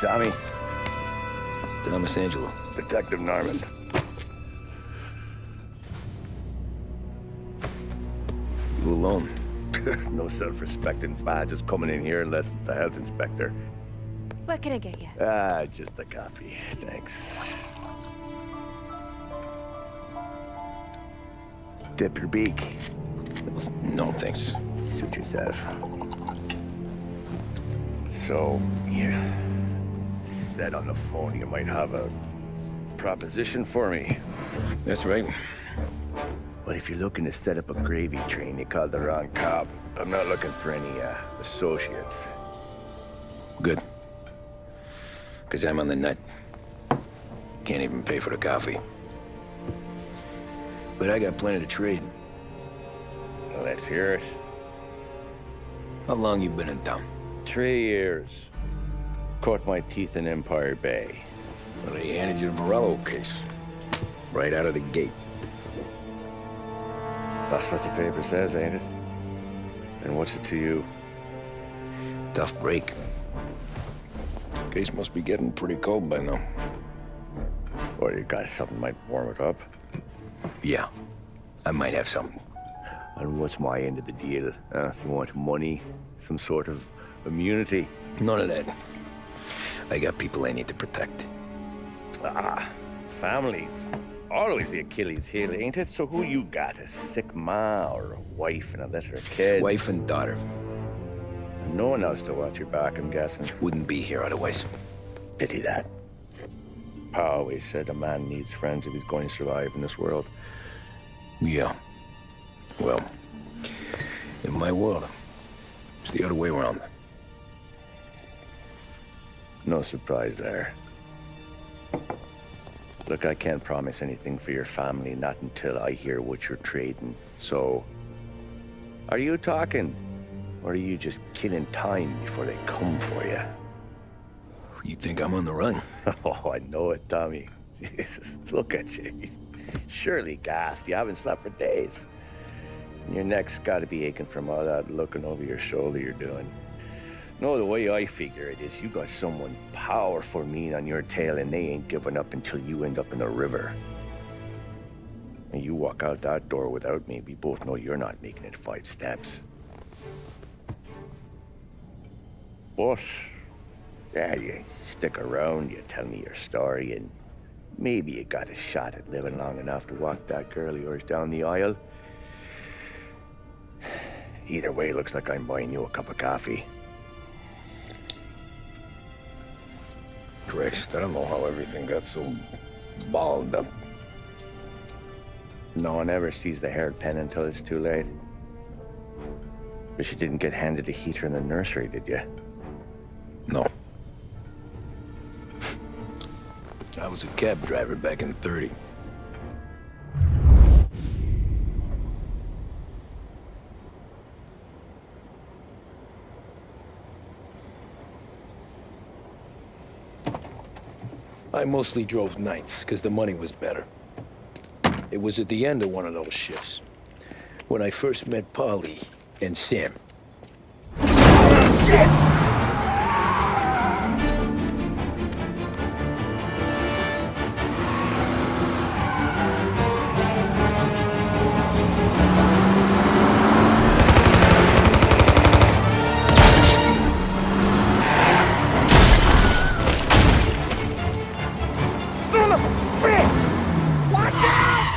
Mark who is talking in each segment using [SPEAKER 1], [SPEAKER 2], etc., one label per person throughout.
[SPEAKER 1] Tommy.
[SPEAKER 2] Thomas Angelo.
[SPEAKER 1] Detective Norman.
[SPEAKER 2] You alone?
[SPEAKER 1] No self-respecting badges coming in here unless it's the health inspector.
[SPEAKER 3] What can I get you?
[SPEAKER 1] Just a coffee. Thanks. Dip your beak.
[SPEAKER 2] No, thanks.
[SPEAKER 1] Suit yourself. So, you said on the phone you might have a proposition for me.
[SPEAKER 2] That's right.
[SPEAKER 1] Well, if you're looking to set up a gravy train, you called the wrong cop. I'm not looking for any, associates.
[SPEAKER 2] Good. Because I'm on the nut. Can't even pay for the coffee. But I got plenty to trade.
[SPEAKER 1] Well, let's hear it.
[SPEAKER 2] How long you been in town?
[SPEAKER 1] 3 years. Caught my teeth in Empire Bay.
[SPEAKER 2] Well, they handed you the Morello case. Right out of the gate.
[SPEAKER 1] That's what the paper says, ain't it? And what's it to you?
[SPEAKER 2] Tough break. Case must be getting pretty cold by now.
[SPEAKER 1] Or you got something might warm it up?
[SPEAKER 2] Yeah, I might have something.
[SPEAKER 1] And what's my end of the deal? You want money? Some sort of immunity?
[SPEAKER 2] None of that. I got people I need to protect.
[SPEAKER 1] Families. Always the Achilles heel, ain't it? So who you got? A sick ma or a wife and a litter of kids?
[SPEAKER 2] Wife and daughter.
[SPEAKER 1] And no one else to watch your back, I'm guessing.
[SPEAKER 2] Wouldn't be here otherwise.
[SPEAKER 1] Pity that. Pa always said a man needs friends if he's going to survive in this world.
[SPEAKER 2] Yeah. Well, in my world, it's the other way around.
[SPEAKER 1] No surprise there. Look, I can't promise anything for your family, not until I hear what you're trading. So, are you talking? Or are you just killing time before they come for you?
[SPEAKER 2] You think I'm on the run?
[SPEAKER 1] Oh, I know it, Tommy. Jesus, look at you. Surely gassed. You haven't slept for days. And your neck's got to be aching from all that looking over your shoulder you're doing. No, the way I figure it is you got someone powerful mean on your tail and they ain't giving up until you end up in the river. And you walk out that door without me, we both know you're not making it 5 steps. But, yeah, you stick around, you tell me your story, and maybe you got a shot at living long enough to walk that girl of yours down the aisle. Either way, looks like I'm buying you a cup of coffee.
[SPEAKER 2] Christ, I don't know how everything got so balled up.
[SPEAKER 1] No one ever sees the haired pen until it's too late. But you didn't get handed a heater in the nursery, did you?
[SPEAKER 2] No. I was a cab driver back in '30. I mostly drove nights, because the money was better. It was at the end of one of those shifts, when I first met Polly and Sam. Shit!
[SPEAKER 1] Son of a bitch! Watch out!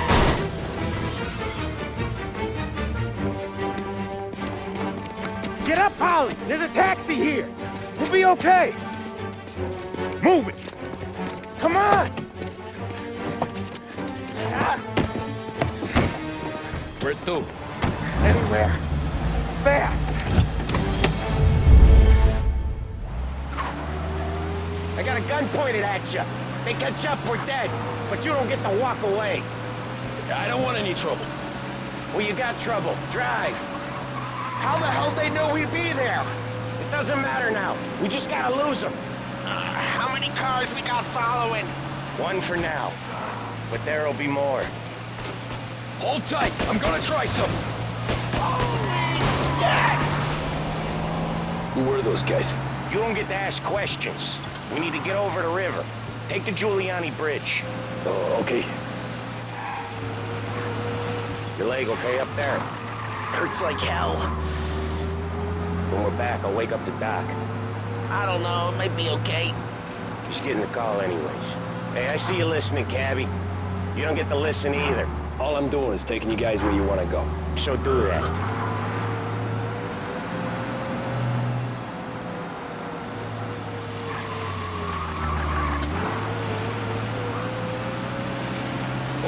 [SPEAKER 1] Get up, Polly! There's a taxi here! We'll be okay! Move it! Come on!
[SPEAKER 2] Where to?
[SPEAKER 1] Anywhere! Fast!
[SPEAKER 4] I got a gun pointed at you. They catch up, we're dead. But you don't get to walk away.
[SPEAKER 2] I don't want any trouble.
[SPEAKER 4] Well, you got trouble. Drive. How the hell they know we'd be there? It doesn't matter now. We just gotta lose them.
[SPEAKER 5] How many cars we got following?
[SPEAKER 4] One for now. But there'll be more.
[SPEAKER 2] Hold tight. I'm gonna try something.
[SPEAKER 5] Yeah!
[SPEAKER 2] Who were those guys?
[SPEAKER 4] You don't get to ask questions. We need to get over the river. Take the Giuliani Bridge.
[SPEAKER 2] Oh, okay.
[SPEAKER 4] Your leg okay up there?
[SPEAKER 5] Hurts like hell.
[SPEAKER 4] When we're back, I'll wake up the doc.
[SPEAKER 5] I don't know, it might be okay.
[SPEAKER 4] Just getting the call anyways. Hey, I see you listening, cabbie. You don't get to listen either.
[SPEAKER 2] All I'm doing is taking you guys where you want to go.
[SPEAKER 4] So do that.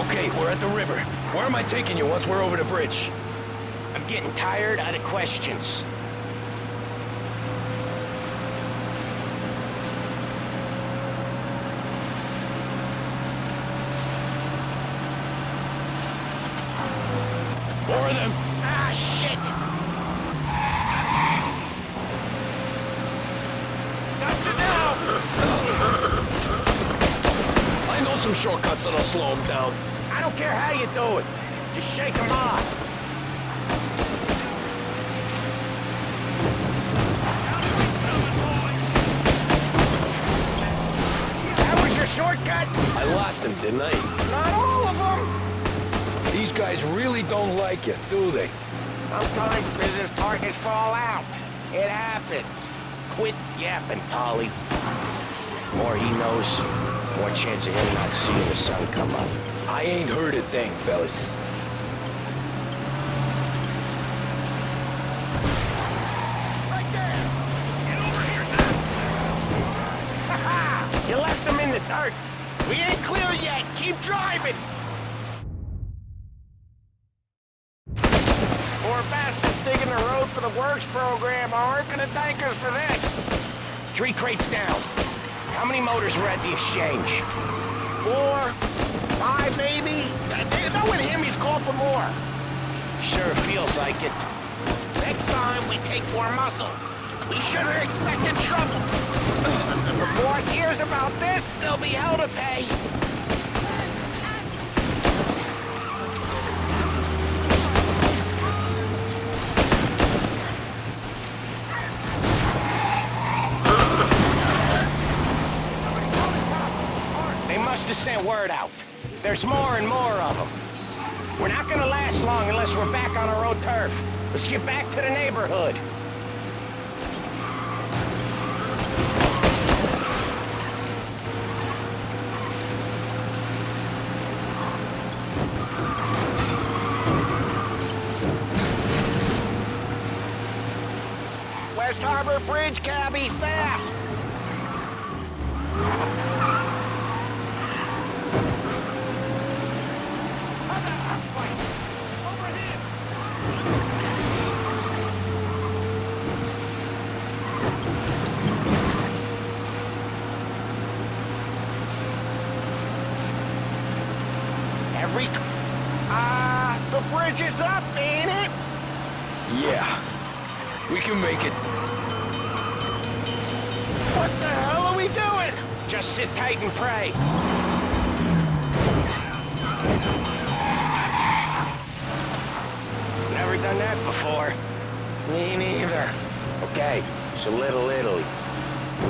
[SPEAKER 2] Okay, we're at the river. Where am I taking you once we're over the bridge?
[SPEAKER 4] I'm getting tired of the questions.
[SPEAKER 2] More of them.
[SPEAKER 5] Ah, shit!
[SPEAKER 2] Got you now! I know some shortcuts that'll slow them down.
[SPEAKER 4] I don't care how you do it. Just shake them off. That was your shortcut?
[SPEAKER 2] I lost him, didn't I?
[SPEAKER 4] Not all of them.
[SPEAKER 2] These guys really don't like you, do they?
[SPEAKER 4] Sometimes business partners fall out. It happens. Quit yapping, Polly. More he knows, more chance of him not seeing the sun come up.
[SPEAKER 2] I ain't heard a thing, fellas.
[SPEAKER 4] Right there! Get over here now! Ha-ha! You left him in the dirt.
[SPEAKER 5] We ain't clear yet! Keep driving! Poor bastards digging the road for the works program aren't gonna thank us for this.
[SPEAKER 4] 3 crates down. How many motors were at the exchange?
[SPEAKER 5] 4, 5 maybe? Knowing him, he's called for more.
[SPEAKER 4] Sure feels like it.
[SPEAKER 5] Next time, we take more muscle. We should have expected trouble. If the boss hears about this, there'll be hell to pay.
[SPEAKER 4] They must have sent word out. There's more and more of them. We're not gonna last long unless we're back on our own turf. Let's get back to the neighborhood.
[SPEAKER 5] West Harbor Bridge, cabbie, fast! The bridge is up, ain't it?
[SPEAKER 2] Yeah. We can make it.
[SPEAKER 5] What the hell are we doing?
[SPEAKER 4] Just sit tight and pray. Never done that before.
[SPEAKER 5] Me neither.
[SPEAKER 4] Okay, so Little Italy.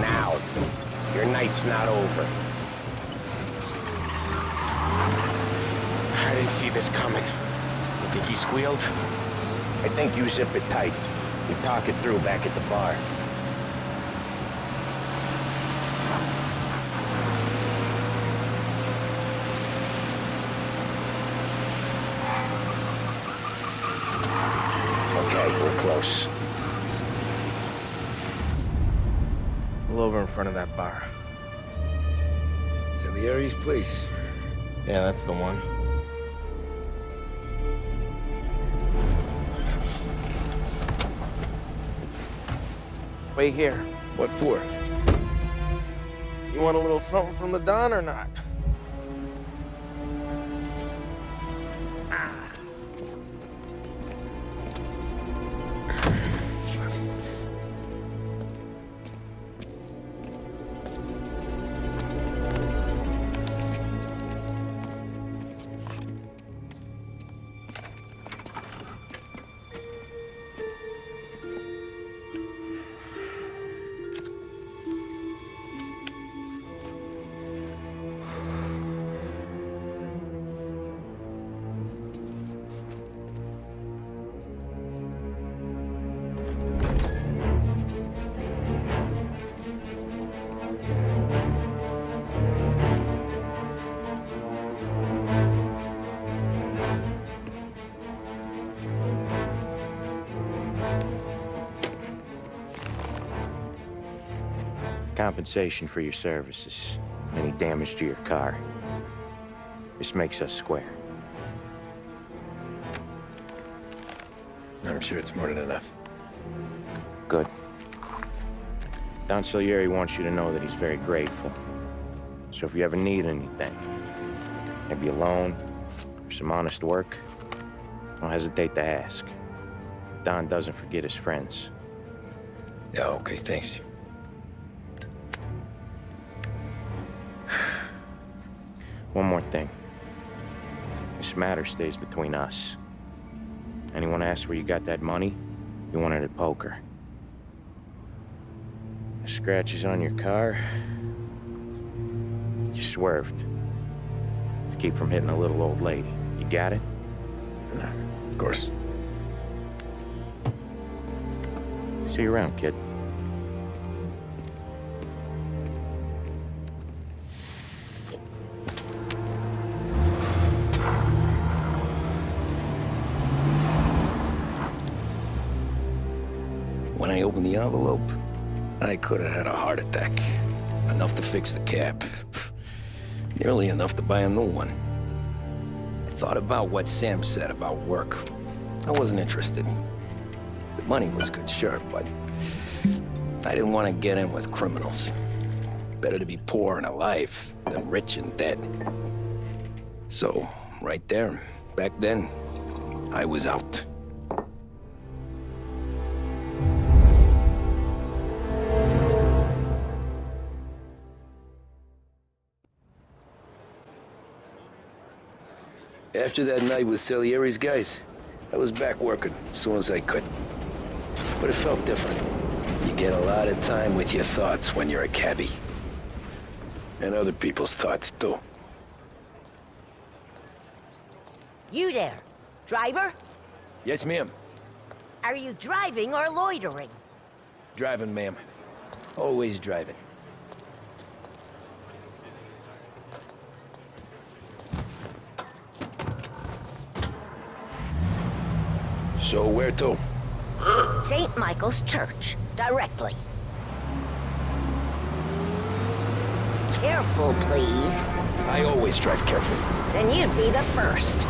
[SPEAKER 4] Now. Your night's not over.
[SPEAKER 5] I didn't see this coming.
[SPEAKER 4] You think he squealed? I think you zip it tight. We talk it through back at the bar. Okay, we're close.
[SPEAKER 5] Pull over in front of that bar.
[SPEAKER 2] Salieri's place.
[SPEAKER 5] Yeah, that's the one. Wait here.
[SPEAKER 2] What for?
[SPEAKER 5] You want a little something from the Don or not?
[SPEAKER 4] Compensation for your services. Any damage to your car. This makes us square.
[SPEAKER 2] I'm sure it's more than enough.
[SPEAKER 4] Good. Don Salieri wants you to know that he's very grateful. So if you ever need anything, maybe a loan or some honest work, don't hesitate to ask. Don doesn't forget his friends.
[SPEAKER 2] Yeah, okay, thanks.
[SPEAKER 4] One more thing. This matter stays between us. Anyone asks where you got that money, you won it at poker. The scratches on your car, you swerved. To keep from hitting a little old lady. You got it?
[SPEAKER 2] Nah, of course.
[SPEAKER 4] See you around, kid.
[SPEAKER 2] When I opened the envelope, I could have had a heart attack. Enough to fix the cap. Nearly enough to buy a new one. I thought about what Sam said about work. I wasn't interested. The money was good, sure, but I didn't want to get in with criminals. Better to be poor and alive than rich and dead. So, right there, back then, I was out. After that night with Salieri's guys, I was back working as soon as I could. But it felt different. You get a lot of time with your thoughts when you're a cabbie. And other people's thoughts, too.
[SPEAKER 6] You there, driver?
[SPEAKER 2] Yes, ma'am.
[SPEAKER 6] Are you driving or loitering?
[SPEAKER 2] Driving, ma'am. Always driving. So where to?
[SPEAKER 6] St. Michael's Church, directly. Careful, please.
[SPEAKER 2] I always drive careful.
[SPEAKER 6] Then you'd be the first.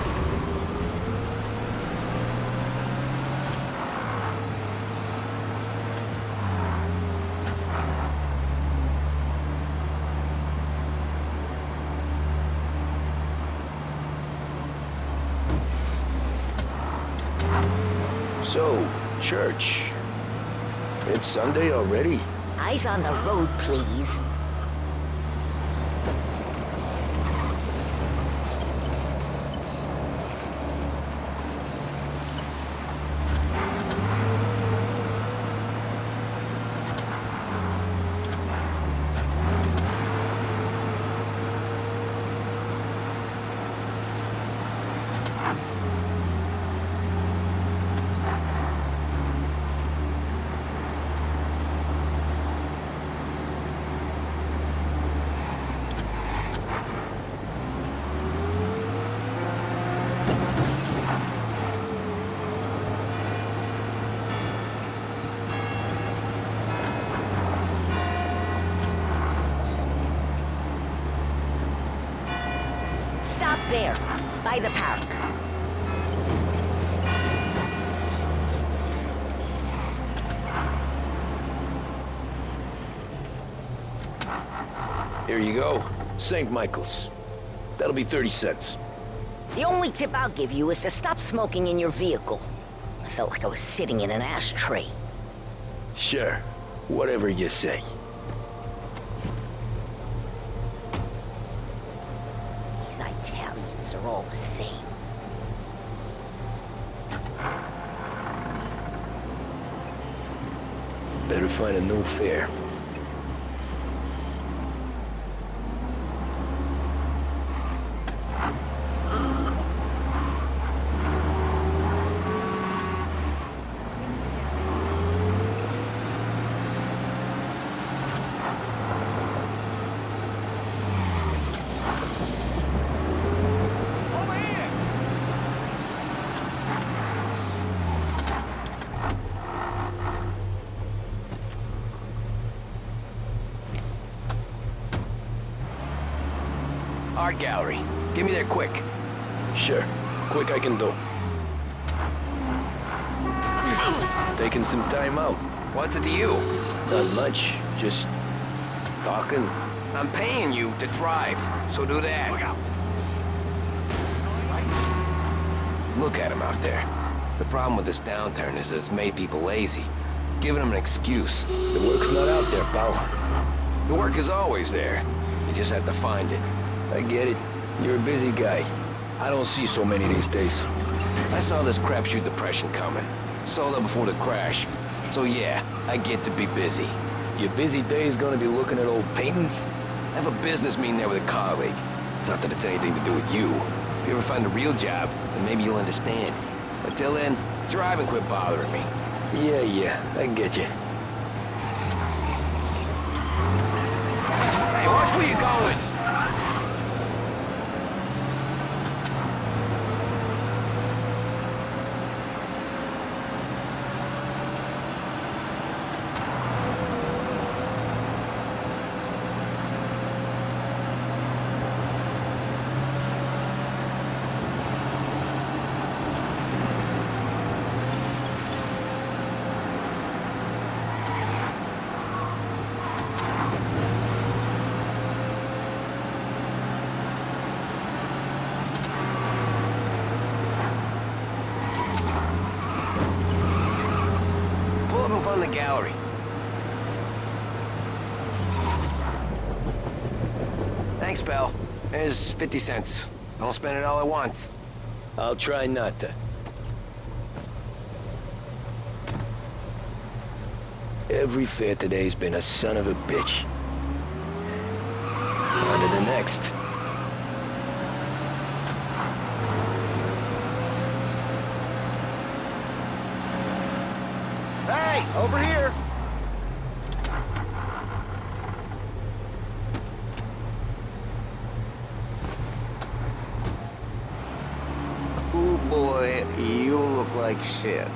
[SPEAKER 2] So, church. It's Sunday already?
[SPEAKER 6] Eyes on the road, please. Stop there, by the park.
[SPEAKER 2] Here you go. St. Michael's. That'll be 30 cents.
[SPEAKER 6] The only tip I'll give you is to stop smoking in your vehicle. I felt like I was sitting in an ashtray.
[SPEAKER 2] Sure. Whatever you say.
[SPEAKER 6] These Italians are all the same.
[SPEAKER 2] Better find a new fare.
[SPEAKER 7] art gallery. Get me there quick.
[SPEAKER 2] Sure. Quick I can do. Taking some time out.
[SPEAKER 7] What's it to you?
[SPEAKER 2] Not much. Just talking.
[SPEAKER 7] I'm paying you to drive, so do that. Look out! Look at him out there. The problem with this downturn is that it's made people lazy. Giving them an excuse.
[SPEAKER 2] The work's not out there, pal.
[SPEAKER 7] The work is always there. You just have to find it.
[SPEAKER 2] I get it. You're a busy guy. I don't see so many these days.
[SPEAKER 7] I saw this crapshoot depression coming. Sold up before the crash. So yeah, I get to be busy.
[SPEAKER 2] Your busy day's gonna be looking at old paintings?
[SPEAKER 7] I have a business meeting there with a colleague. Not that it's anything to do with you. If you ever find a real job, then maybe you'll understand. Until then, drive and quit bothering me.
[SPEAKER 2] Yeah, I get you.
[SPEAKER 7] Hey, watch where you're going! Pull up in front of the gallery. Thanks, pal. There's 50 cents. Don't spend it all at once.
[SPEAKER 2] I'll try not to. Every fare today's been a son of a bitch. On to the next.
[SPEAKER 5] Hey, over here! Oh boy, you look like shit.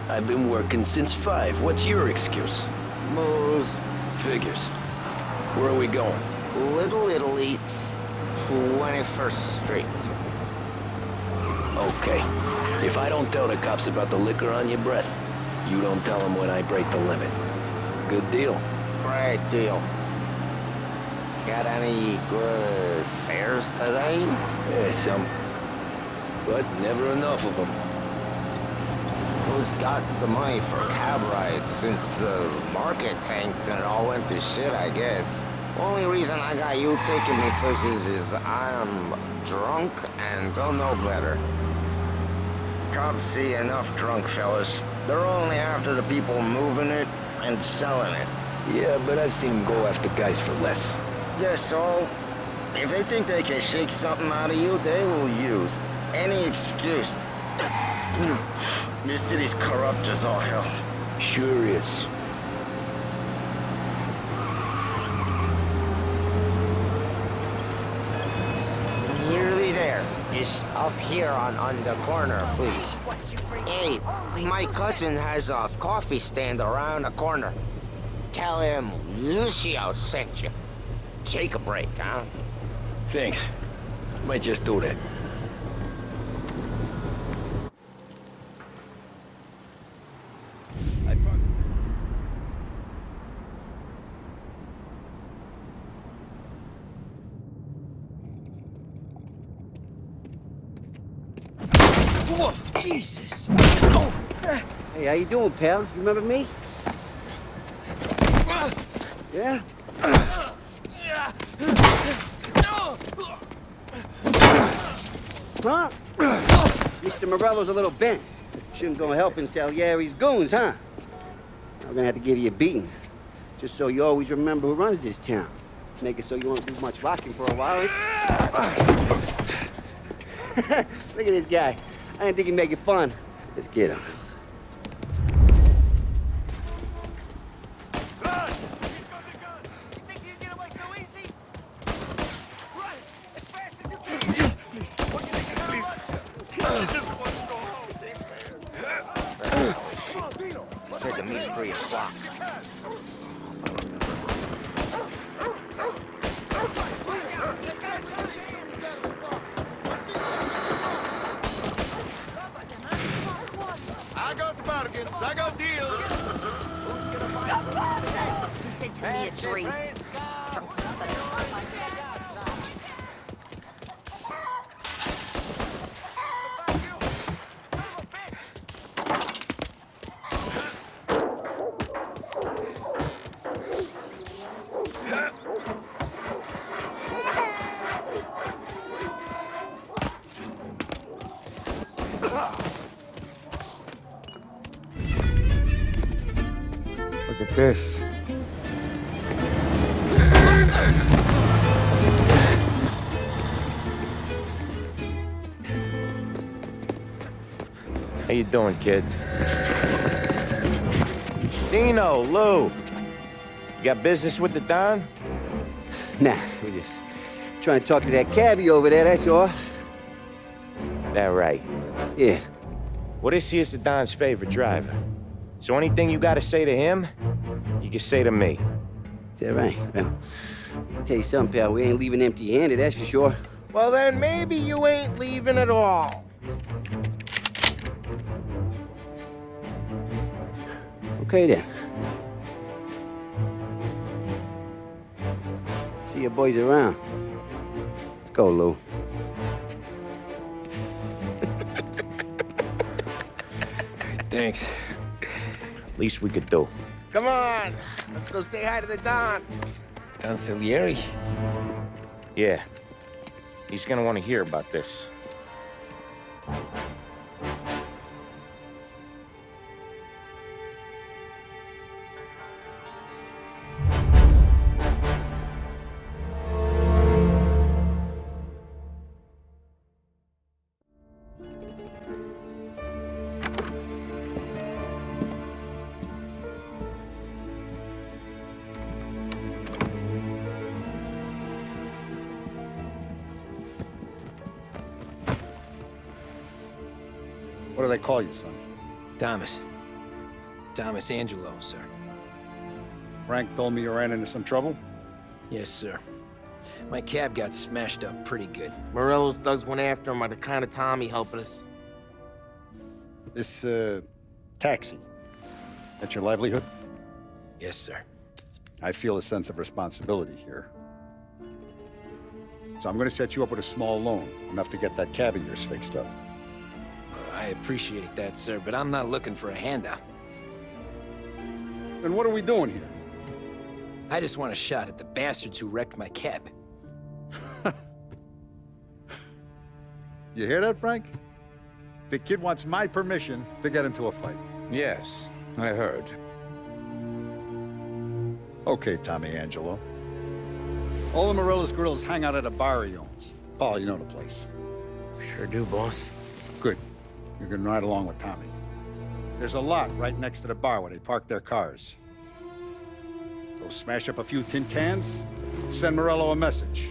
[SPEAKER 2] I've been working since 5. What's your excuse?
[SPEAKER 5] Booze,
[SPEAKER 2] Figures. Where are we going?
[SPEAKER 5] Little Italy, 21st Street.
[SPEAKER 2] Okay. If I don't tell the cops about the liquor on your breath, you don't tell them when I break the limit. Good deal.
[SPEAKER 5] Great deal. Got any good fares today?
[SPEAKER 2] Yeah, some. But never enough of them.
[SPEAKER 5] Who's got the money for cab rides since the market tanked and it all went to shit, I guess? Only reason I got you taking me places is I'm drunk and don't know better. Cops see enough drunk fellas. They're only after the people moving it and selling it.
[SPEAKER 2] Yeah, but I've seen them go after guys for less.
[SPEAKER 5] Yes, so if they think they can shake something out of you, they will use any excuse. This city's corrupt as all hell.
[SPEAKER 2] Sure is.
[SPEAKER 5] Nearly there. Just up here on the corner, please. Hey, my cousin has a coffee stand around the corner. Tell him Lucio sent you. Take a break, huh?
[SPEAKER 2] Thanks. Might just do that.
[SPEAKER 8] Whoa, Jesus!
[SPEAKER 9] Hey, how you doing, pal? You remember me? Yeah? Huh? Mr. Morello's a little bent. Shouldn't go helping Salieri's goons, huh? I'm gonna have to give you a beating. Just so you always remember who runs this town. Make it so you won't do much rocking for a while. Look at this guy. I didn't think he'd make it fun. Let's get him.
[SPEAKER 5] Said to meet at 3 o'clock.
[SPEAKER 10] I got bargains, I got deals.
[SPEAKER 6] He said to me a dream. Drunk son of
[SPEAKER 10] Look at this.
[SPEAKER 4] How you doing, kid? Dino, Lou. You got business with the Don?
[SPEAKER 9] Nah, we're just trying to talk to that cabbie over there, that's all.
[SPEAKER 4] That right.
[SPEAKER 9] Yeah.
[SPEAKER 4] Well, this here's the Don's favorite driver. So anything you gotta say to him, you can say to me.
[SPEAKER 9] Is that right? Well, I'll tell you something, pal. We ain't leaving empty-handed, that's for sure.
[SPEAKER 4] Well, then maybe you ain't leaving at all.
[SPEAKER 9] Okay, then. See your boys around. Let's go, Lou.
[SPEAKER 2] Thanks.
[SPEAKER 4] Least we could do.
[SPEAKER 1] Come on, let's go say hi to the Don.
[SPEAKER 2] Don Salieri?
[SPEAKER 4] Yeah. He's gonna want to hear about this.
[SPEAKER 10] What do they call you, son?
[SPEAKER 2] Thomas. Thomas Angelo, sir.
[SPEAKER 10] Frank told me you ran into some trouble?
[SPEAKER 2] Yes, sir. My cab got smashed up pretty good.
[SPEAKER 11] Morello's thugs went after him by the kind of Tommy helping us.
[SPEAKER 10] This, taxi. That's your livelihood?
[SPEAKER 2] Yes, sir.
[SPEAKER 10] I feel a sense of responsibility here. So I'm gonna set you up with a small loan, enough to get that cab of yours fixed up.
[SPEAKER 2] I appreciate that, sir, but I'm not looking for a handout.
[SPEAKER 10] Then what are we doing here?
[SPEAKER 2] I just want a shot at the bastards who wrecked my cab.
[SPEAKER 10] You hear that, Frank? The kid wants my permission to get into a fight.
[SPEAKER 12] Yes, I heard.
[SPEAKER 10] Okay, Tommy Angelo. All the Morello's girls hang out at a bar he owns. Paul, you know the place.
[SPEAKER 11] Sure do, boss.
[SPEAKER 10] Good. You can ride along with Tommy. There's a lot right next to the bar where they park their cars. Go smash up a few tin cans, send Morello a message.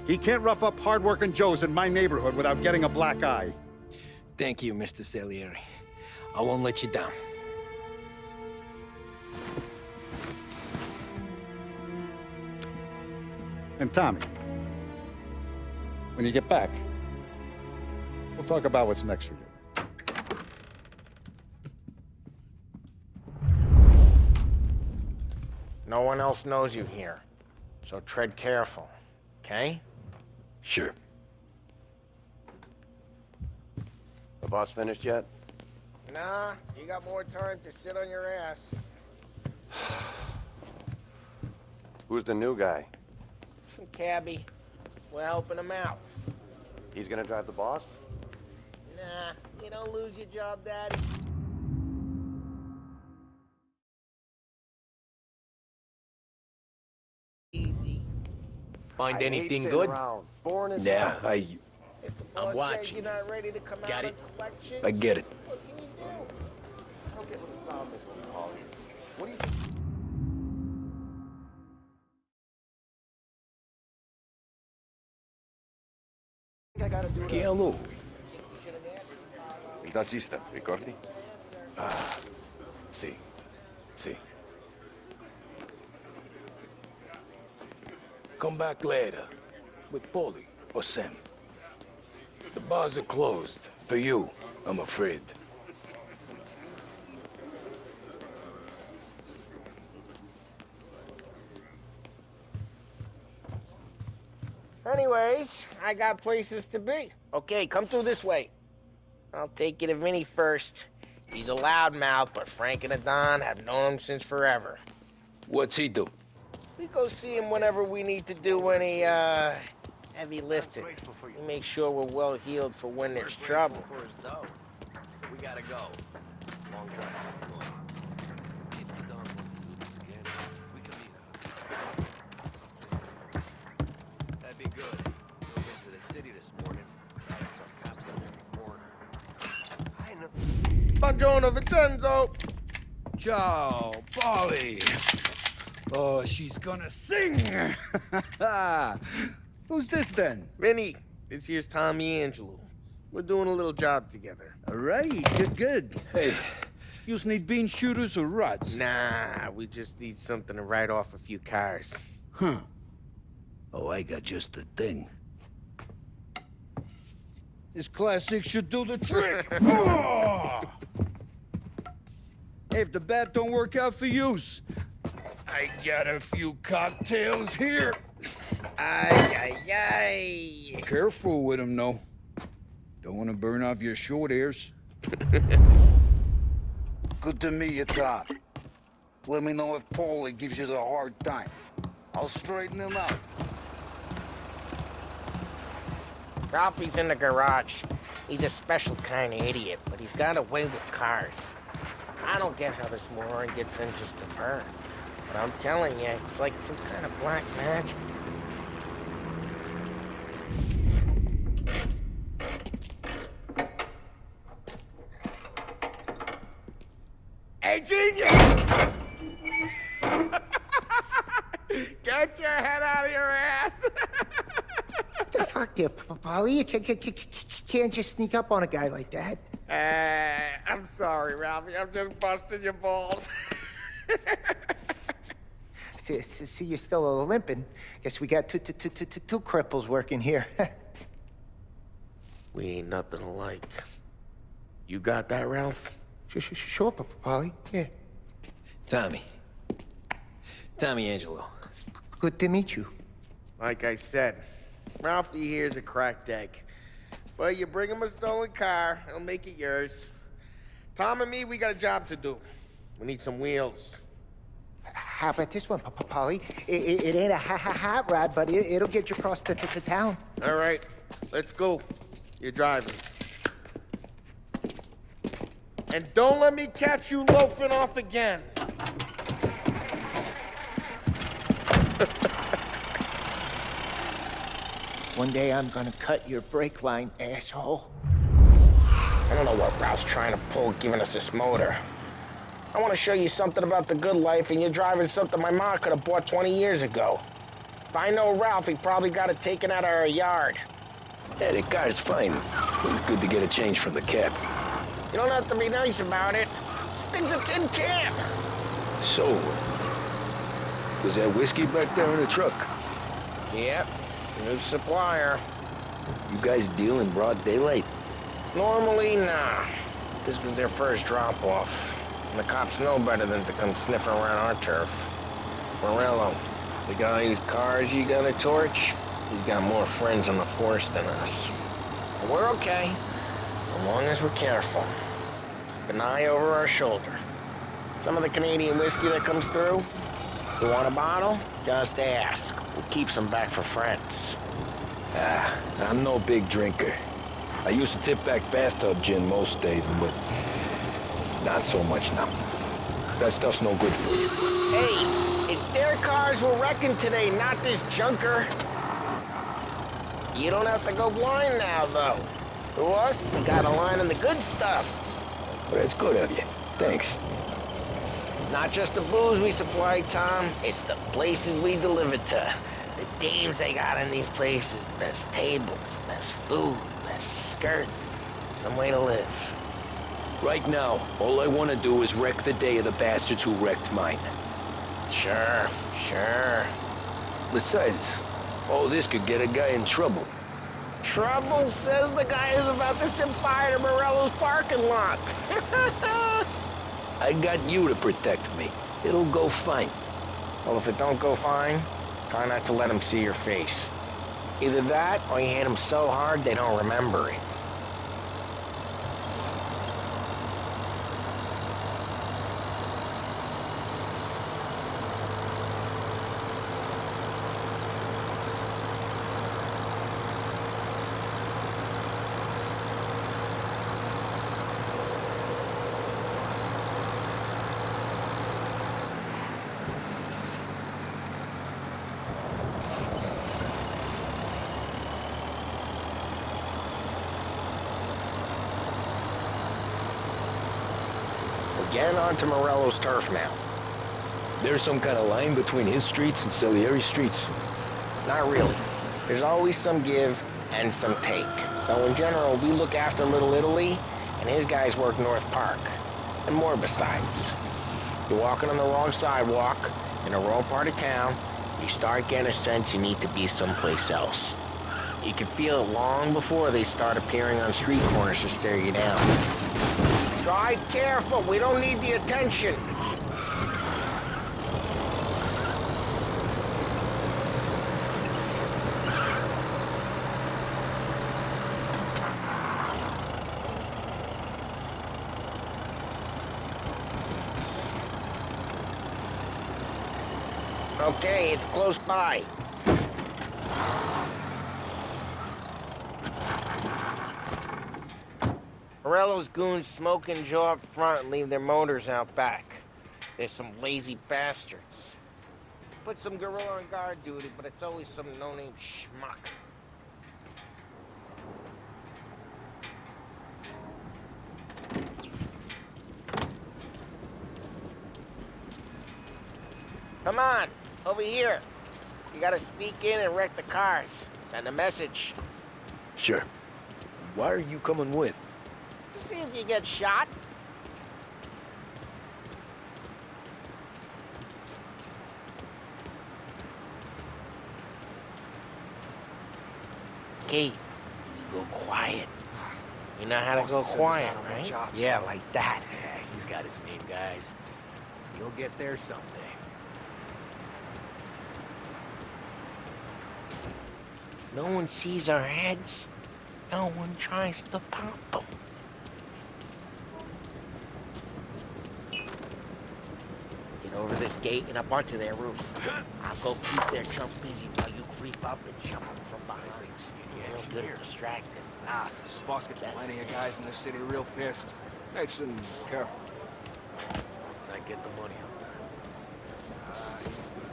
[SPEAKER 10] He can't rough up hard-working Joes in my neighborhood without getting a black eye.
[SPEAKER 2] Thank you, Mr. Salieri. I won't let you down.
[SPEAKER 10] And Tommy, when you get back, we'll talk about what's next for you.
[SPEAKER 11] No one else knows you here, so tread careful, okay?
[SPEAKER 2] Sure.
[SPEAKER 1] The boss finished yet?
[SPEAKER 11] Nah, you got more time to sit on your ass.
[SPEAKER 1] Who's the new guy?
[SPEAKER 11] Some cabbie. We're helping him out.
[SPEAKER 1] He's gonna drive the boss?
[SPEAKER 11] Nah, you don't lose your job, Daddy. Easy.
[SPEAKER 7] Find anything
[SPEAKER 1] hate
[SPEAKER 7] good?
[SPEAKER 1] around. Boring as
[SPEAKER 2] Yeah,
[SPEAKER 1] hell.
[SPEAKER 11] If the boss says
[SPEAKER 7] watching.
[SPEAKER 11] you're not ready to come
[SPEAKER 7] Got
[SPEAKER 11] out
[SPEAKER 7] it.
[SPEAKER 11] on collections,
[SPEAKER 2] I get it.
[SPEAKER 11] what can you do?
[SPEAKER 1] Don't get some promise, Paul. What do you think I gotta do?
[SPEAKER 12] Chi è lui?
[SPEAKER 1] Il tassista, ricordi?
[SPEAKER 12] Sì, sì. Come back later. With Paulie or Sam. The bars are closed. For you, I'm afraid.
[SPEAKER 11] Anyways, I got places to be. Okay, come through this way. I'll take you to Vinny first. He's a loudmouth, but Frank and Adon have known him since forever.
[SPEAKER 2] What's he do?
[SPEAKER 11] We go see him whenever we need to do any, heavy lifting. We make sure we're well healed for when there's trouble.
[SPEAKER 7] We gotta go. Long drive. If the Don wants to do this again, we can meet up. That'd be good. Drove into the city this morning. Some cops on every corner. I know.
[SPEAKER 11] Buongiorno, Vincenzo!
[SPEAKER 12] Ciao, Polly. Oh, she's gonna sing. Who's this then?
[SPEAKER 11] Vinny, this here's Tommy Angelo. We're doing a little job together.
[SPEAKER 12] All right, good. Hey, you need bean shooters or rods?
[SPEAKER 11] Nah, we just need something to write off a few cars.
[SPEAKER 12] Huh. Oh, I got just the thing. This classic should do the trick. Oh! Hey, if the bat don't work out for yous, I got a few cocktails here.
[SPEAKER 11] Ay, ay, ay.
[SPEAKER 12] Careful with them, though. Don't want to burn off your short hairs. Good to meet you, Tom. Let me know if Paulie gives you the hard time. I'll straighten him out.
[SPEAKER 11] Ralphie's in the garage. He's a special kind of idiot, but he's got a way with cars. I don't get how this moron gets in just to burn. But I'm telling you, it's like some kind of black magic. Hey, genius! Get your head out of your ass!
[SPEAKER 13] What the fuck there, Polly? You can't just sneak up on a guy like that.
[SPEAKER 11] I'm sorry, Ralphie. I'm just busting your balls.
[SPEAKER 13] See, you're still limping. Guess we got two cripples working here.
[SPEAKER 11] We ain't nothing alike. You got that, Ralph?
[SPEAKER 13] Sure, Polly. Yeah.
[SPEAKER 2] Tommy Angelo.
[SPEAKER 13] Good to meet you.
[SPEAKER 11] Like I said, Ralphie here's a cracked egg. But you bring him a stolen car, he'll make it yours. Tom and me, we got a job to do. We need some wheels.
[SPEAKER 13] How about this one, Polly? It ain't a hot rod, but it'll get you across to town.
[SPEAKER 11] All right, let's go. You're driving. And don't let me catch you loafing off again.
[SPEAKER 13] One day I'm gonna cut your brake line, asshole.
[SPEAKER 11] I don't know what Ralph's trying to pull giving us this motor. I want to show you something about the good life, and you're driving something my mom could have bought 20 years ago. If I know Ralph, he probably got it taken out of our yard.
[SPEAKER 2] Yeah, the car's fine. It's good to get a change from the cab.
[SPEAKER 11] You don't have to be nice about it. This thing's a tin can.
[SPEAKER 2] So, was that whiskey back there in the truck?
[SPEAKER 11] Yep, new supplier.
[SPEAKER 2] You guys deal in broad daylight?
[SPEAKER 11] Normally, nah. This was their first drop-off. And the cops know better than to come sniffing around our turf. Morello, the guy whose cars you got a torch, he's got more friends on the force than us. But we're okay, so long as we're careful. Keep an eye over our shoulder. Some of the Canadian whiskey that comes through, you want a bottle? Just ask. We'll keep some back for friends.
[SPEAKER 2] I'm no big drinker. I used to tip back bathtub gin most days, but not so much now. That stuff's no good for you.
[SPEAKER 11] Hey, it's their cars we're wrecking today, not this junker. You don't have to go blind now, though. To us, we got a line on the good stuff.
[SPEAKER 2] But it's good of you. Thanks.
[SPEAKER 11] Not just the booze we supply, Tom. It's the places we deliver to. The dames they got in these places. Best tables, best food, best skirt. Some way to live.
[SPEAKER 2] Right now, all I want to do is wreck the day of the bastards who wrecked mine.
[SPEAKER 11] Sure.
[SPEAKER 2] Besides, all this could get a guy in trouble.
[SPEAKER 11] Trouble, says the guy who's about to set fire to Morello's parking lot.
[SPEAKER 2] I got you to protect me. It'll go fine.
[SPEAKER 11] Well, if it don't go fine, try not to let him see your face. Either that, or you hit them so hard they don't remember it. Getting onto Morello's turf now.
[SPEAKER 2] There's some kind of line between his streets and Salieri's streets.
[SPEAKER 11] Not really. There's always some give and some take. Though in general, we look after Little Italy, and his guys work North Park. And more besides. You're walking on the wrong sidewalk, in a wrong part of town, you start getting a sense you need to be someplace else. You can feel it long before they start appearing on street corners to stare you down. Drive careful, we don't need the attention. Okay, it's close by. Morello's goons smoke and jaw up front and leave their motors out back. They're some lazy bastards. Put some gorilla on guard duty, but it's always some no-name schmuck. Come on, over here. You gotta sneak in and wreck the cars. Send a message.
[SPEAKER 2] Sure. Why are you coming with?
[SPEAKER 11] To see if you get shot. Okay, you go quiet. You know how to go quiet, right? Yeah, like that.
[SPEAKER 1] Yeah, he's got his main guys. You'll get there someday.
[SPEAKER 11] No one sees our heads. No one tries to pop them. Get over this gate and up onto their roof. I'll go keep their chump busy while you creep up and jump them from behind. You're real good at distracting.
[SPEAKER 8] Boss gets plenty of guys in this city real pissed. Makes them careful.
[SPEAKER 1] As I get the money up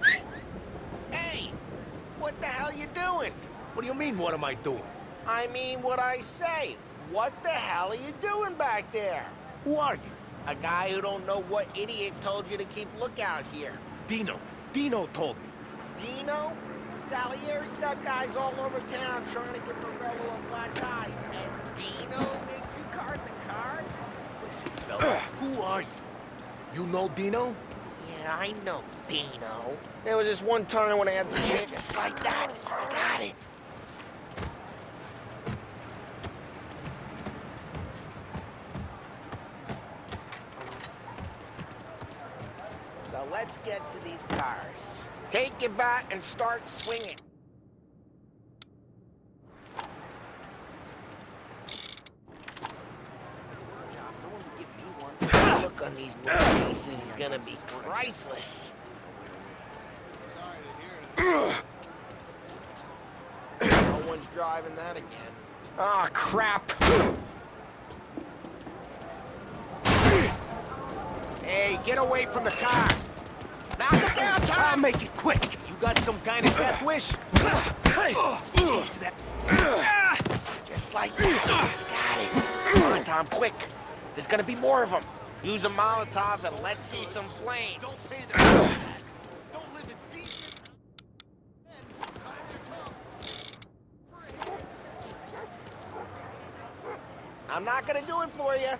[SPEAKER 1] there.
[SPEAKER 11] Hey! What the hell you doing?
[SPEAKER 1] What do you mean, what am I doing?
[SPEAKER 11] I mean what I say. What the hell are you doing back there?
[SPEAKER 1] Who are you?
[SPEAKER 11] A guy who don't know what idiot told you to keep lookout here.
[SPEAKER 1] Dino. Dino told me.
[SPEAKER 11] Dino? Salieri's got guys all over town trying to get Morello a black eye. And Dino makes you cart the cars?
[SPEAKER 1] Listen, fella, who are you? You know Dino?
[SPEAKER 11] Yeah, I know Dino. There was this one time when I had the chance just like that. I got it. So let's get to these cars. Take your bat and start swinging. The look on these faces is gonna be priceless. No one's driving that again. Ah, crap! Hey, get away from the car! Knock it down, Tom!
[SPEAKER 1] I'll make it quick. You got some kind of death wish? Jeez, that...
[SPEAKER 11] Just like that. Got it. Come on, Tom, quick. There's gonna be more of them. Use a Molotov and let's see some flames.
[SPEAKER 12] Don't pay their tax. Don't live in decent.
[SPEAKER 11] I'm not gonna do it for you.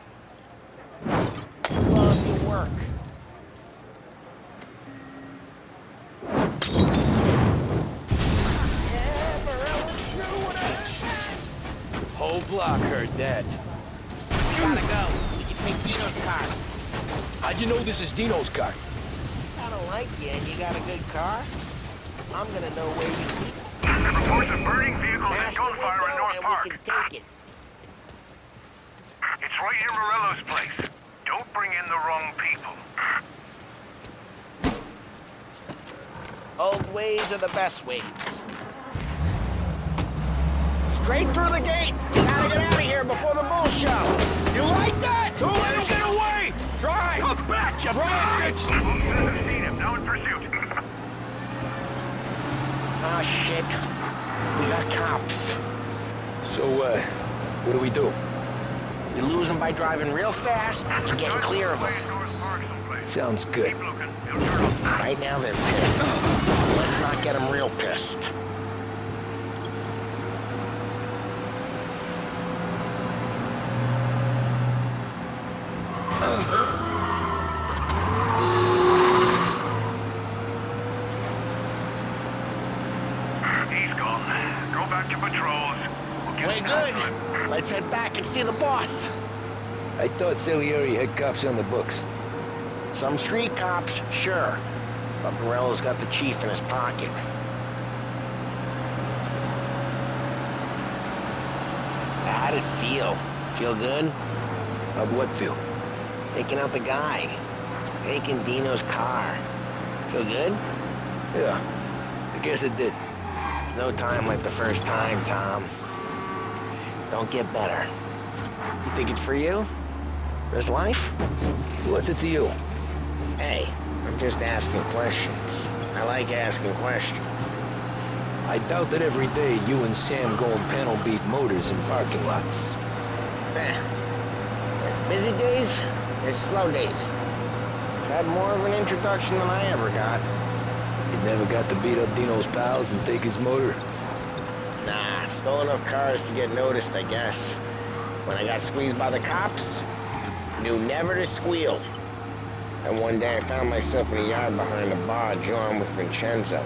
[SPEAKER 11] Love your work.
[SPEAKER 2] Whole block heard that.
[SPEAKER 11] Gotta go. Did you take Dino's car?
[SPEAKER 2] How'd you know this is Dino's car?
[SPEAKER 11] I don't like you and you got a good car. I'm gonna know where you keep it.
[SPEAKER 14] Reports of burning vehicles and gunfire in North Park.
[SPEAKER 11] We can take it.
[SPEAKER 14] It's right near Morello's place. Don't bring in the wrong people.
[SPEAKER 11] Old ways are the best ways. Straight through the gate. We gotta get out of here before the bull show. You like that?
[SPEAKER 14] Don't let him get away!
[SPEAKER 11] Drive!
[SPEAKER 14] Come back, you bastards! Seen him, now in pursuit.
[SPEAKER 11] Oh, shit. We got cops.
[SPEAKER 2] So, what do we do?
[SPEAKER 11] We lose them by driving real fast and getting clear of them.
[SPEAKER 2] Sounds good.
[SPEAKER 11] Right now they're pissed. Let's not get them real pissed.
[SPEAKER 14] He's gone. Go back to patrols.
[SPEAKER 11] Way good. Let's head back and see the boss.
[SPEAKER 2] I thought Salieri had cops on the books.
[SPEAKER 11] Some street cops, sure. But Morello's got the chief in his pocket. How'd it feel? Feel good?
[SPEAKER 2] How'd what feel?
[SPEAKER 11] Taking out the guy. Taking Dino's car. Feel good?
[SPEAKER 2] Yeah, I guess it did.
[SPEAKER 11] There's no time like the first time, Tom. Don't get better. You think it's for you? This life?
[SPEAKER 2] What's it to you?
[SPEAKER 11] Hey, I'm just asking questions. I like asking questions.
[SPEAKER 2] I doubt that every day you and Sam go and panel beat motors in parking lots.
[SPEAKER 11] There's busy days, there's slow days. I've had more of an introduction than I ever got.
[SPEAKER 2] You never got to beat up Dino's pals and take his motor?
[SPEAKER 11] Nah, stole enough cars to get noticed, I guess. When I got squeezed by the cops, knew never to squeal. And one day I found myself in a yard behind a bar drawn with Vincenzo.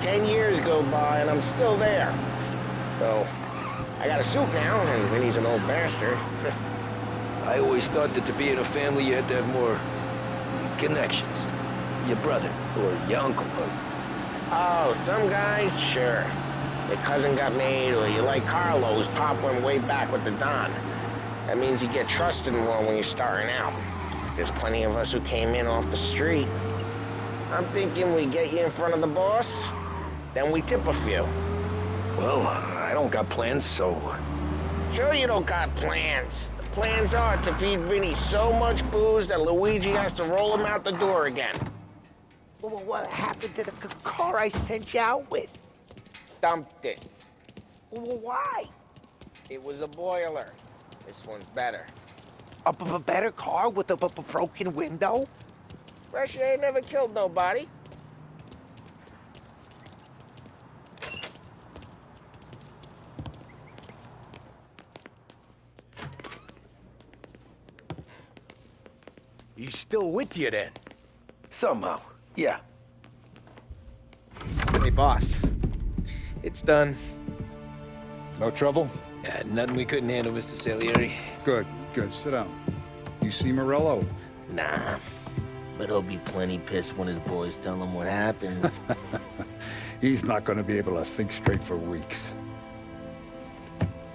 [SPEAKER 11] 10 years go by and I'm still there. So, I got a suit now, and Vinny's an old bastard.
[SPEAKER 2] I always thought that to be in a family you had to have more connections. Your brother, or your uncle, or...
[SPEAKER 11] Oh, some guys, sure. Your cousin got made, or you like Carlos, Pop went way back with the Don. That means you get trusted more when you're starting out. There's plenty of us who came in off the street. I'm thinking we get you in front of the boss, then we tip a few.
[SPEAKER 2] Well, I don't got plans, so...
[SPEAKER 11] Sure you don't got plans. The plans are to feed Vinny so much booze that Luigi has to roll him out the door again.
[SPEAKER 13] Well, what happened to the car I sent you out with?
[SPEAKER 11] Dumped it.
[SPEAKER 13] Well, why?
[SPEAKER 11] It was a boiler. This one's better.
[SPEAKER 13] A better car with a broken window?
[SPEAKER 11] Fresh air never killed nobody.
[SPEAKER 2] He's still with you, then? Somehow, yeah.
[SPEAKER 8] Hey, boss. It's done.
[SPEAKER 10] No trouble?
[SPEAKER 2] Yeah, nothing we couldn't handle, Mr. Salieri.
[SPEAKER 10] Good, good. Sit down. You see Morello?
[SPEAKER 11] Nah. But he'll be plenty pissed when his boys tell him what happened.
[SPEAKER 10] He's not going to be able to think straight for weeks.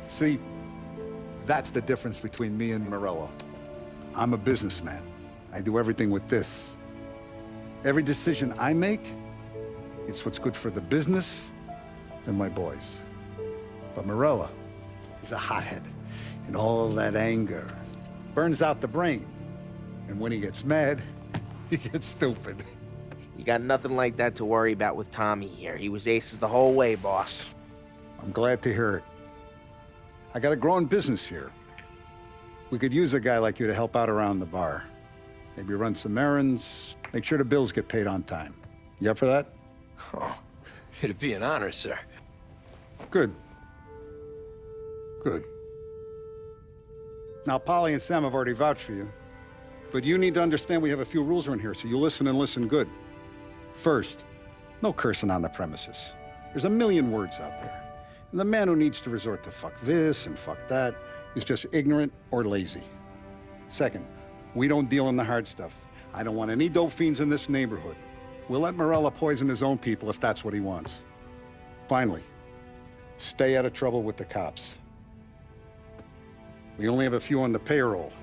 [SPEAKER 10] See, that's the difference between me and Morello. I'm a businessman. I do everything with this. Every decision I make, it's what's good for the business and my boys. But Morello is a hothead, and all that anger burns out the brain. And when he gets mad, he gets stupid.
[SPEAKER 8] You got nothing like that to worry about with Tommy here. He was aces the whole way, boss.
[SPEAKER 10] I'm glad to hear it. I got a growing business here. We could use a guy like you to help out around the bar. Maybe run some errands, make sure the bills get paid on time. You up for that?
[SPEAKER 2] Oh, it'd be an honor, sir.
[SPEAKER 10] Good. Good. Now, Polly and Sam have already vouched for you. But you need to understand we have a few rules around here, so you listen and listen good. First, no cursing on the premises. There's a million words out there. And the man who needs to resort to fuck this and fuck that is just ignorant or lazy. Second, we don't deal in the hard stuff. I don't want any dope fiends in this neighborhood. We'll let Morella poison his own people if that's what he wants. Finally, Stay out of trouble with the cops. We only have a few on the payroll.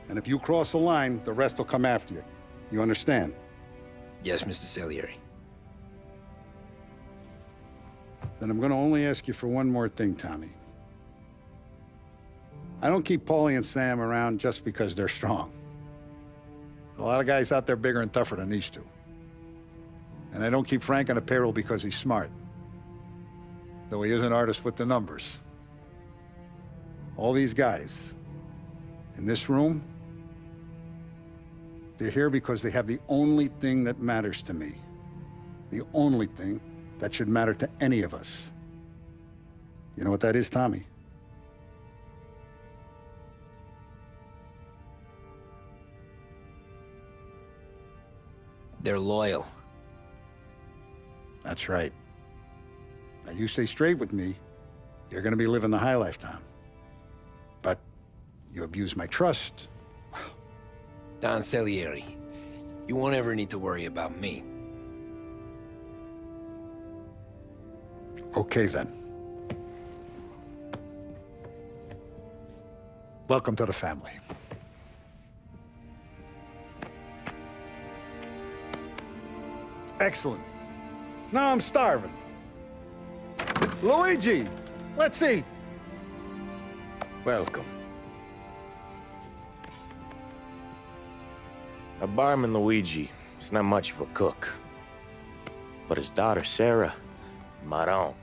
[SPEAKER 10] And if you cross the line, the rest will come after you. You understand?
[SPEAKER 2] Yes, Mr. Salieri.
[SPEAKER 10] Then I'm gonna only ask you for one more thing, Tommy. I don't keep Paulie and Sam around just because they're strong. A lot of guys out there bigger and tougher than these two. And I don't keep Frank on the payroll because he's smart. Though he is an artist with the numbers. All these guys in this room, they're here because they have the only thing that matters to me. The only thing that should matter to any of us. You know what that is, Tommy?
[SPEAKER 2] They're loyal.
[SPEAKER 10] That's right. Now, you stay straight with me, you're gonna be living the high lifetime. But you abuse my trust.
[SPEAKER 2] Don Salieri, you won't ever need to worry about me.
[SPEAKER 10] Okay, then. Welcome to the family. Excellent. Now I'm starving. Luigi, let's eat.
[SPEAKER 1] Welcome.
[SPEAKER 4] A barman, Luigi, is not much of a cook. But his daughter, Sarah, Maron,